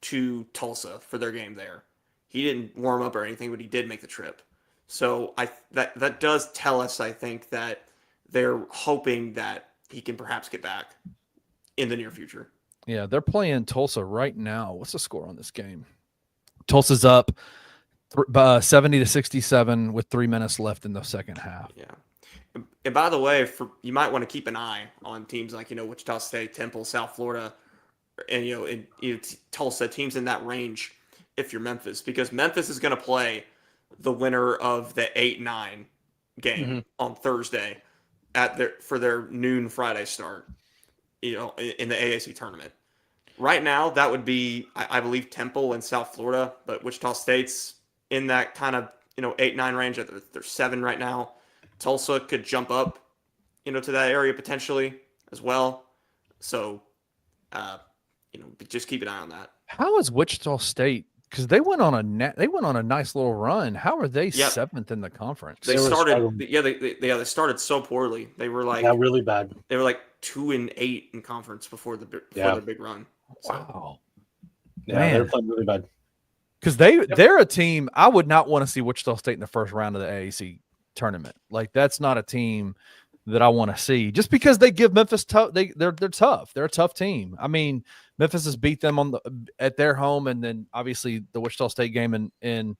to Tulsa for their game there. He didn't warm up or anything, but he did make the trip. So that does tell us, I think, that they're hoping that he can perhaps get back in the near future. Yeah, they're playing Tulsa right now. What's the score on this game? Tulsa's up 70-67 with 3 minutes left in the second half. Yeah. And by the way, you might want to keep an eye on teams like, Wichita State, Temple, South Florida, and Tulsa, teams in that range if you're Memphis, because Memphis is going to play the winner of the 8-9 game on Thursday for their noon Friday start, in the AAC tournament. Right now, that would be, I believe, Temple and South Florida, but Wichita State's in that kind of 8-9 range. They're 7 right now. Tulsa could jump up to that area potentially as well. So just keep an eye on that. How is Wichita State, because they went on a nice little run, how are they 7th in the conference? They started so poorly. They were really bad. They were 2-8 in conference before their big run. So. Wow. Yeah, man. They're playing really bad. Because they're a team I would not want to see Wichita State in the first round of the AAC tournament. That's not a team that I want to see. Just because they give Memphis tough, they're tough. They're a tough team. I mean, Memphis has beat them at their home, and then obviously the Wichita State game in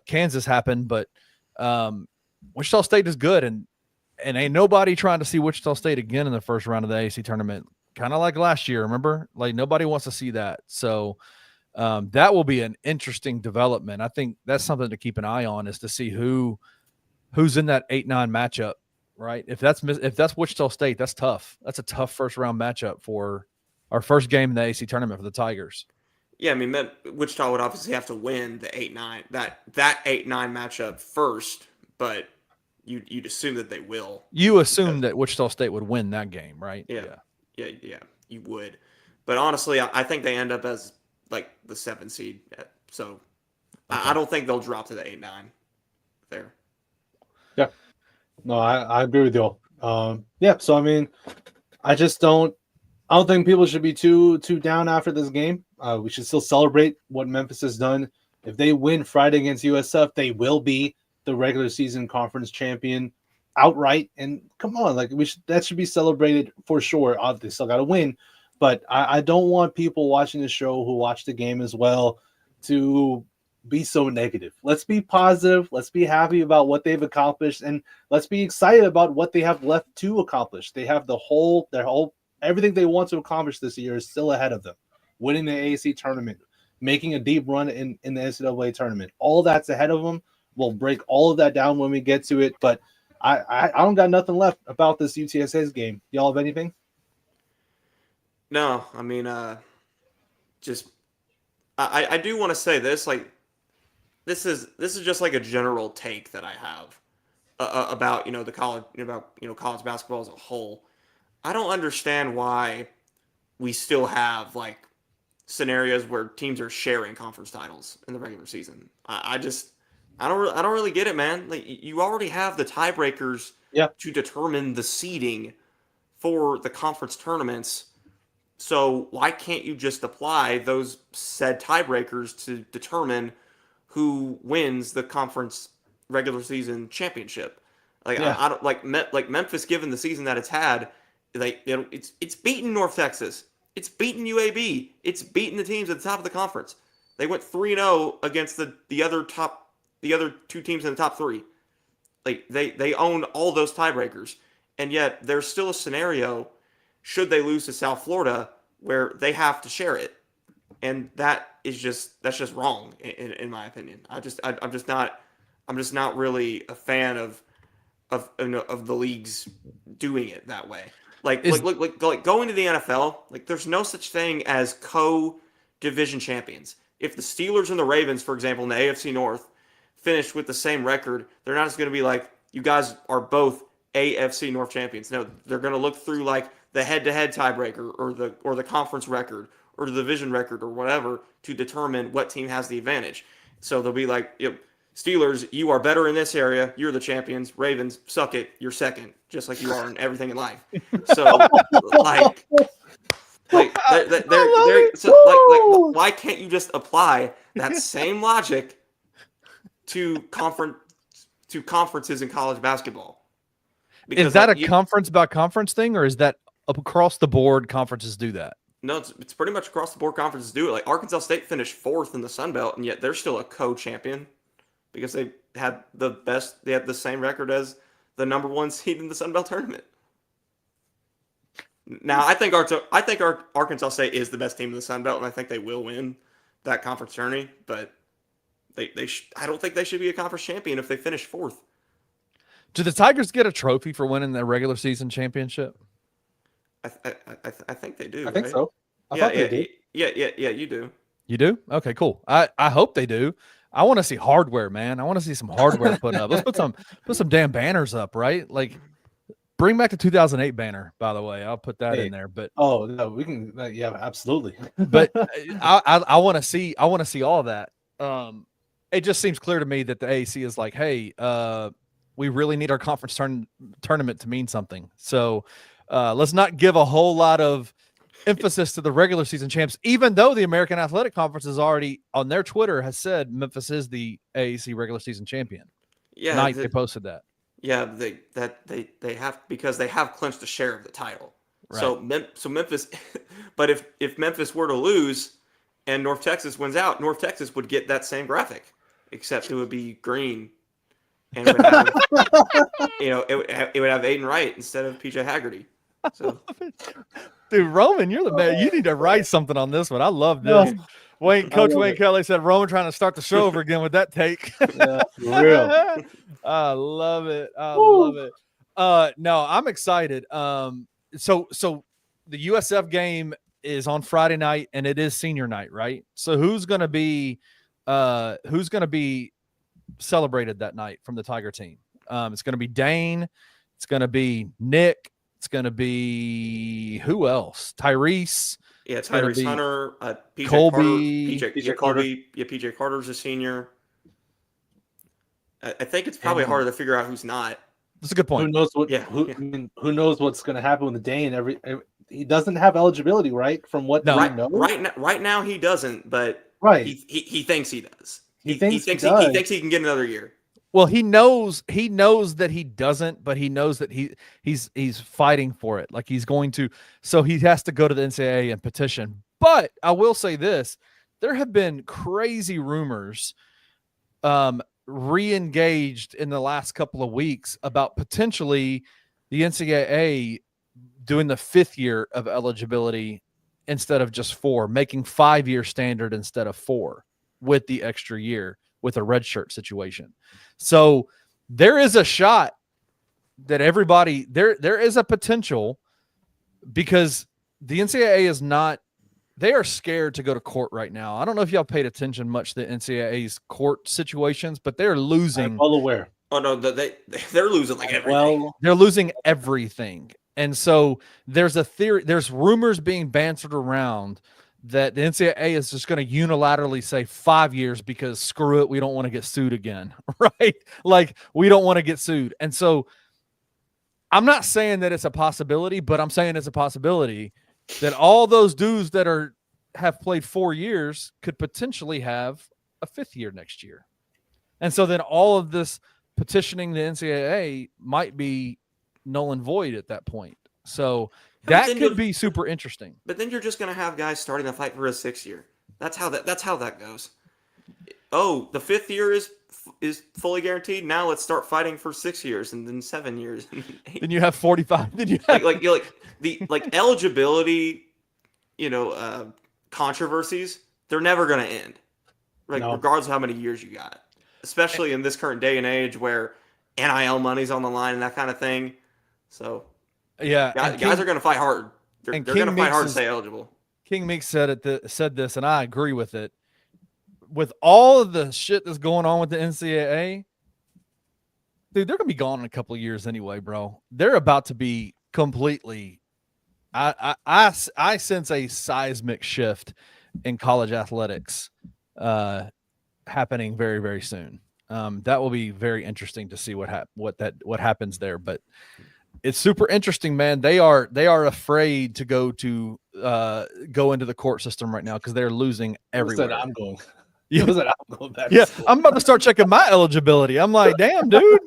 Kansas happened. But Wichita State is good, and ain't nobody trying to see Wichita State again in the first round of the AAC tournament. Kind of like last year, remember? Nobody wants to see that. So that will be an interesting development. I think that's something to keep an eye on, is to see who who's in that 8-9 matchup, right? If that's Wichita State, that's tough. That's a tough first round matchup for our first game in the AC tournament for the Tigers. Yeah, I mean, Wichita would obviously have to win the 8-9 that 8-9 matchup first, but you'd assume that they will. You assume that Wichita State would win that game, right? Yeah, you would. But honestly, I think they end up as like the 7 seed. So okay. I don't think they'll drop to the 8-9 there. Yeah, no, I agree with you. Yeah, so I mean, I don't think people should be too down after this game. We should still celebrate what Memphis has done. If they win Friday against USF, they will be the regular season conference champion outright. And come on, like that should be celebrated for sure. They still got to win, but I don't want people watching the show who watch the game as well to be so negative. Let's be positive. Let's be happy about what they've accomplished, and let's be excited about what they have left to accomplish. They have everything they want to accomplish this year is still ahead of them. Winning the AAC tournament, making a deep run in the NCAA tournament, all that's ahead of them. We'll break all of that down when we get to it, but I don't got nothing left about this UTSA's game. Y'all have anything? No, I mean, just I do want to say this. Like, this is just like a general take that I have about the college college basketball as a whole. I don't understand why we still have like scenarios where teams are sharing conference titles in the regular season. I don't really get it, man. Like, you already have the tiebreakers to determine the seeding for the conference tournaments. So why can't you just apply those said tiebreakers to determine who wins the conference regular season championship? Like, I don't like Memphis, given the season that it's had, like it's beaten North Texas, it's beaten UAB, it's beaten the teams at the top of the conference. They went 3-0 against the other two teams in the top 3. Like, they own all those tiebreakers, and yet there's still a scenario, should they lose to South Florida, where they have to share it, and that's just wrong in my opinion. I'm just not really a fan of the leagues doing it that way. Like going to the NFL, like, there's no such thing as co-division champions. If the Steelers and the Ravens, for example, in the AFC North finished with the same record, they're not just going to be like, you guys are both AFC North champions. No, they're going to look through like the head-to-head tiebreaker or the conference record or the division record or whatever to determine what team has the advantage. So they'll be like, Steelers, you are better in this area. You're the champions. Ravens, suck it. You're second, just like you are in everything in life. So why can't you just apply that same logic to conferences in college basketball? Because, is that a conference by conference thing, or is that across the board conferences do that? No, it's pretty much across the board conferences do it. Like, Arkansas State finished 4th in the Sun Belt, and yet they're still a co-champion because they had the same record as the number 1 seed in the Sun Belt tournament. Now, I think Arkansas State is the best team in the Sun Belt, and I think they will win that conference tourney. But I don't think they should be a conference champion if they finish 4th. Do the Tigers get a trophy for winning the regular season championship? I think they do. I think so. I thought they did. Yeah, you do. You do? Okay, cool. I hope they do. I want to see hardware, man. I want to see some hardware put up. Let's put some damn banners up, right? Like, bring back the 2008 banner, by the way. I'll put that in there. But no, we can. Yeah, absolutely. But I want to see all that. It just seems clear to me that the AAC is like, hey, we really need our conference tournament to mean something. So let's not give a whole lot of emphasis to the regular season champs, even though the American Athletic Conference has already on their Twitter has said Memphis is the AAC regular season champion. Yeah, they posted that. Yeah, they have, because they have clinched a share of the title. Right. So Memphis, but if Memphis were to lose and North Texas wins out, North Texas would get that same graphic, except it would be green, and it would have, it would have Aiden Wright instead of PJ Haggerty. So Dude, Roman, you're the man. You need to write something on this one. I love No. this. Coach love Wayne it. Kelly said Roman trying to start the show over again with that take. Yeah, for real. I love it. I Woo. love it. No, I'm excited. So the USF game is on Friday night and it is senior night, right? So who's gonna be celebrated that night from the Tiger team? It's gonna be Dane, it's gonna be Nick, it's gonna be who else? Tyrese. yeah, It's gonna Tyrese be Hunter, PJ Colby. Carter, PJ Carter. PJ Carter's a senior. I think it's probably And- harder to figure out who's not. That's a good Who point. knows what? Yeah, Who, yeah. I mean, who knows what's going to happen with Dane? He doesn't have eligibility, right? From what No. we know, Right now he doesn't, but right? he thinks he does. He He thinks thinks he he does. thinks he can get another year. Well, he knows that he doesn't, but he knows that he's fighting for it. Like he's going to, so he has to go to the NCAA and petition. But I will say this: there have been crazy rumors, re-engaged in the last couple of weeks about potentially the NCAA doing the 5th year of eligibility instead of just 4, making 5-year standard instead of 4 with the extra year with a redshirt situation. So there is a shot that everybody there is a potential, because the NCAA is not, they are scared to go to court right now. I don't know if y'all paid attention much to the NCAA's court situations, but they're losing. I'm well aware. Oh no, they're losing like everything. Well, They're losing everything. And so there's a theory, there's rumors being bantered around that the NCAA is just going to unilaterally say 5 years because screw it, we don't want to get sued again, right? Like we don't want to get sued. And so I'm not saying that it's a possibility, but I'm saying it's a possibility that all those dudes that have played 4 years could potentially have a 5th year next year. And so then all of this petitioning the NCAA might be null and void at that point. So that could be super interesting. But then you're just gonna have guys starting to fight for a 6th year. That's how that goes. Oh, the 5th year is fully guaranteed. Now let's start fighting for 6 years and then 7 years. Then you have 45. Then you have like eligibility, controversies. They're never gonna end. Like No. regardless of how many years you got, especially in this current day and age where NIL money's on the line and that kind of thing. So yeah, guys are going to fight hard. They're going to fight hard to stay eligible. King Meek said this, and I agree with it. With all of the shit that's going on with the NCAA, dude, they're going to be gone in a couple of years anyway, bro. They're about to be completely. I sense a seismic shift in college athletics happening very, very soon. That will be very interesting to see what happens there. But it's super interesting, man. They are afraid to go into the court system right now because they're losing everywhere. I'm going. Yeah. I'm going back. Yeah, I'm about to start checking my eligibility. I'm like, damn, dude.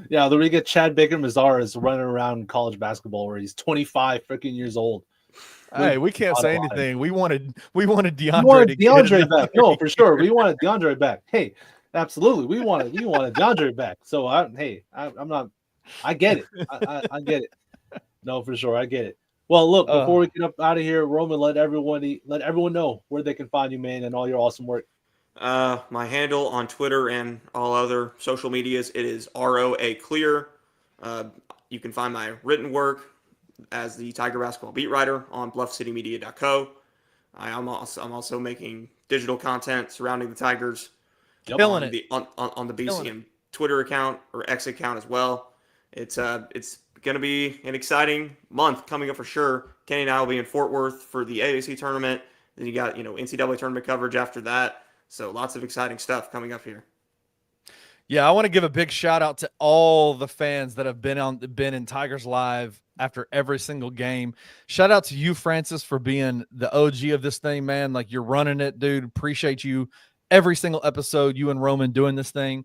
Yeah, then we get Chad Baker Mazzaras running around college basketball where he's 25 freaking years old. Hey, we can't say anything. We wanted DeAndre. We wanted to get DeAndre back. No, for sure. We wanted DeAndre back. Hey, absolutely. We wanted DeAndre back. So I'm not. I get it. I get it. No, for sure. I get it. Well, look, before we get up out of here, Roman, let everyone know where they can find you, man, and all your awesome work. My handle on Twitter and all other social medias, it is ROA Clear. You can find my written work as the Tiger basketball beat writer on bluffcitymedia.co. I'm also making digital content surrounding the Tigers. Killing it. On the BCM Twitter account or X account as well. It's going to be an exciting month coming up for sure. Kenny and I will be in Fort Worth for the AAC tournament. Then you got NCAA tournament coverage after that. So lots of exciting stuff coming up here. Yeah, I want to give a big shout out to all the fans that have been in Tigers Live after every single game. Shout out to you, Francis, for being the OG of this thing, man. Like, you're running it, dude. Appreciate you every single episode, you and Roman doing this thing.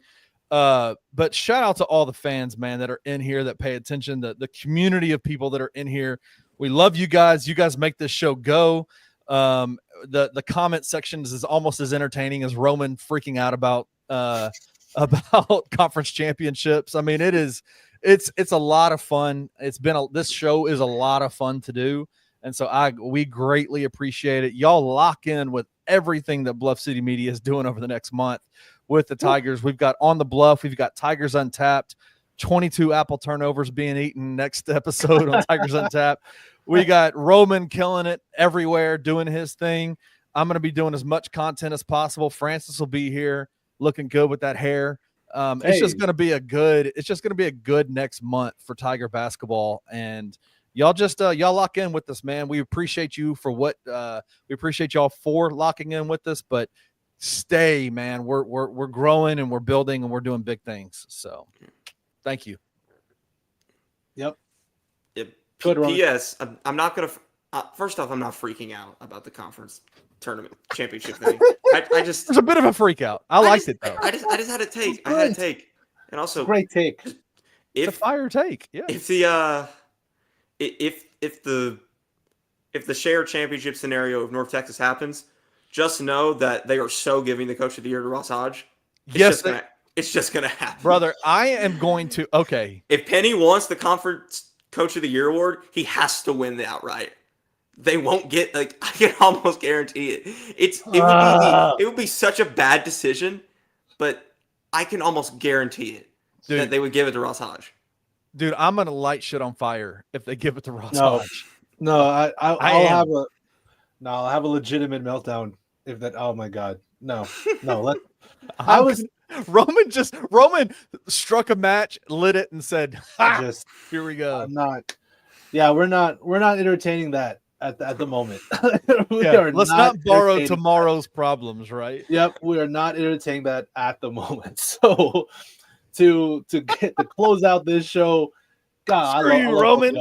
But shout out to all the fans, man, that are in here, that pay attention, the community of people that are in here. We love you guys. You guys make this show go. The comment sections is almost as entertaining as Roman freaking out about conference championships. I mean, it's a lot of fun. This show is a lot of fun to do. And so we greatly appreciate it. Y'all lock in with everything that Bluff City Media is doing over the next month with the Tigers. We've got On the Bluff. We've got Tigers Untapped. 22 apple turnovers being eaten next episode on Tigers Untapped. We got Roman killing it everywhere, doing his thing. I'm going to be doing as much content as possible. Francis will be here looking good with that hair. It's just going to be a good next month for Tiger basketball. And y'all y'all lock in with us, man. We appreciate you for we appreciate y'all for locking in with us, but stay, man. We're growing and we're building and we're doing big things. So thank you. Yep. P.S. I'm not going to first off, I'm not freaking out about the conference tournament championship thing. I just there's a bit of a freak out. I liked it though. I just had a take. I had a take. And also great take. It's a fire take. Yeah. If the if the share championship scenario of North Texas happens, just know that they are so giving the coach of the year to Ross Hodge. It's just gonna happen. Brother, I am going to If Penny wants the conference coach of the year award, he has to win the outright. They won't get I can almost guarantee it. It would be such a bad decision, but I can almost guarantee it that they would give it to Ross Hodge. Dude, I'm gonna light shit on fire if they give it to Ross Hodge. No, I'll have a legitimate meltdown if that. Oh my god, no. Roman struck a match, lit it, and said, "Here we go." We're not entertaining that at the moment. Let's not borrow tomorrow's problems, right? Yep, we are not entertaining that at the moment. So to close out this show, God, I love Roman.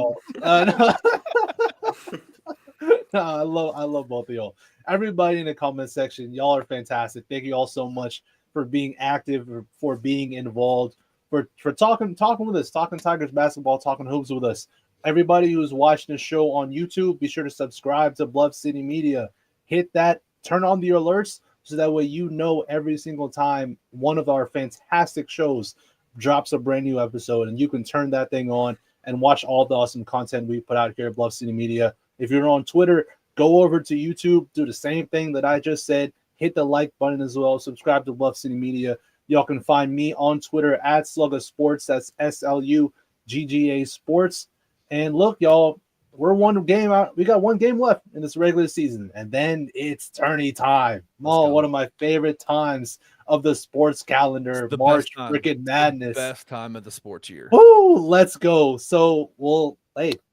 I love both of y'all. Everybody in the comment section, y'all are fantastic. Thank you all so much for being active, for being involved, for talking with us, talking Tigers basketball, talking hoops with us. Everybody who's watching the show on YouTube, be sure to subscribe to Bluff City Media. Hit that, turn on the alerts, so that way you know every single time one of our fantastic shows drops a brand new episode, and you can turn that thing on and watch all the awesome content we put out here at Bluff City Media. If you're on Twitter, go over to YouTube, do the same thing that I just said. Hit the like button as well. Subscribe to Bluff City Media. Y'all can find me on Twitter at Slugga Sports. That's SLUGGA Sports. And look, y'all, we're one game out. We got one game left in this regular season, and then it's tourney time. One of my favorite times of the sports calendar. March freaking madness. The best time of the sports year. Woo! Let's go. So we'll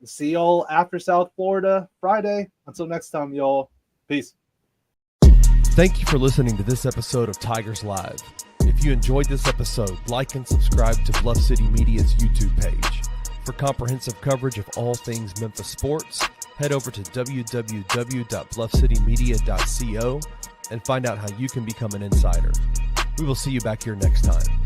see y'all after South Florida Friday. Until next time, y'all. Peace. Thank you for listening to this episode of Tigers Live. If you enjoyed this episode, like and subscribe to Bluff City Media's YouTube page. For comprehensive coverage of all things Memphis sports, head over to www.bluffcitymedia.co and find out how you can become an insider. We will see you back here next time.